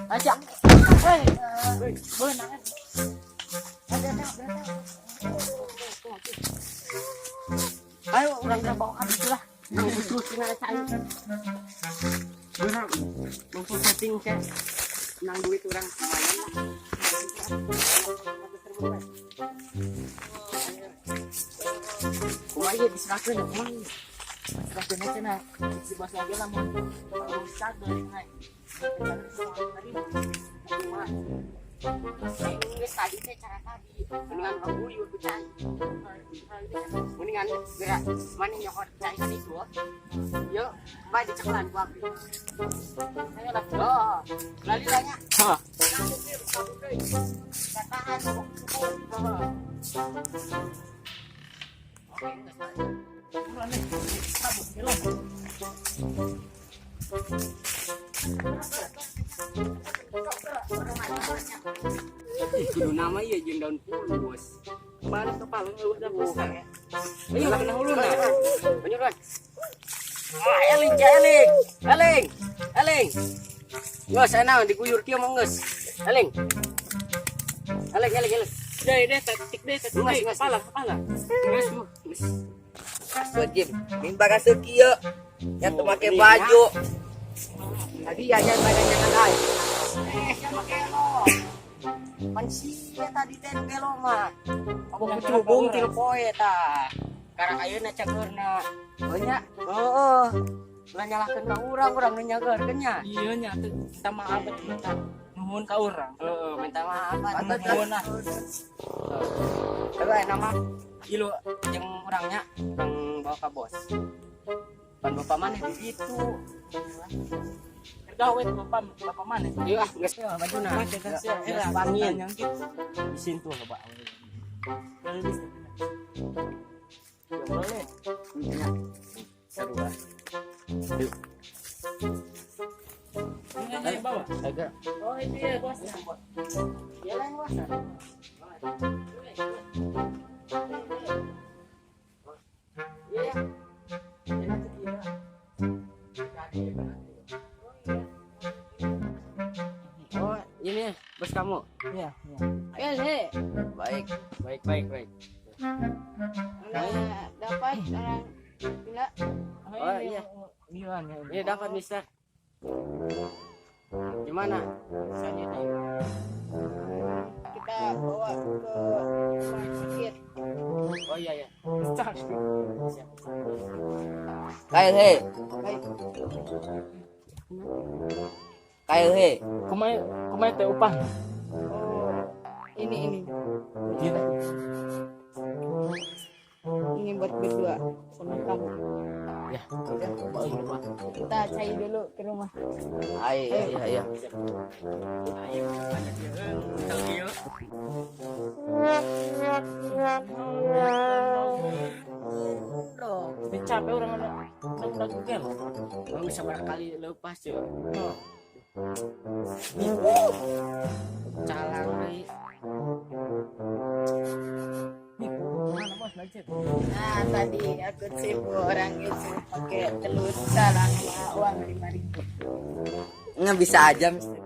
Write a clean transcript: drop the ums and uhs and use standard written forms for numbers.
Ajak. Benang. Ayo orang bawa habis lah. Terus kena saya. Orang mampu setting saya. Nang duit orang aja diserahkan ya kemana serahkan aja nah si bos lagi lah mau sadar naik ini tadi saya cara tadi mendingan kamu yuk percaya mendingan gerak mana nyokot percaya tadi gua yuk baik diceklan gua ayo lah oh lali lanya tahan kudu nama iya jeung daun puluh bos balik kepala ngeluh dah bos ayo lah kena hulu nah banyak kan eling geus ana diguyur kieu mah geus eling deh tik deh kepala geus wajib mimba ka kieu nya teu make baju tadi aja banyak lain sama kelo mansia tadi teh kelo mah abang kucubung til poe tah karena ayeuna cageurna banyak heeh lah nyalahkeun ka urang nu nyageurkeun nya iya nya teh minta maaf minta nuhun ka urang heeh minta maaf nuhun lah coba nama ilu jeung urangnya urang bawa ka bos pan bapak mana di situ gawe bapak mana ieu ah geus bajuna geus pangin isin tuh loba boleh minta sarua yuk ini bawa agak oh ini ya bos ya lain bos iya oh ini bos kamu iya he baik dapat orang gila oh iya ini dapat mister gimana selanjutnya kita bawa ke rumah sakit oh iya kail he kumai teh upah oh ini buat berdua sama kamu ya kita cari dulu ke rumah ayo capek orang udah gel orang bisa berkali lepas ya calang nih nah tadi aku tipu orang itu pakai telur salang uang 5.000 nggak bisa aja mister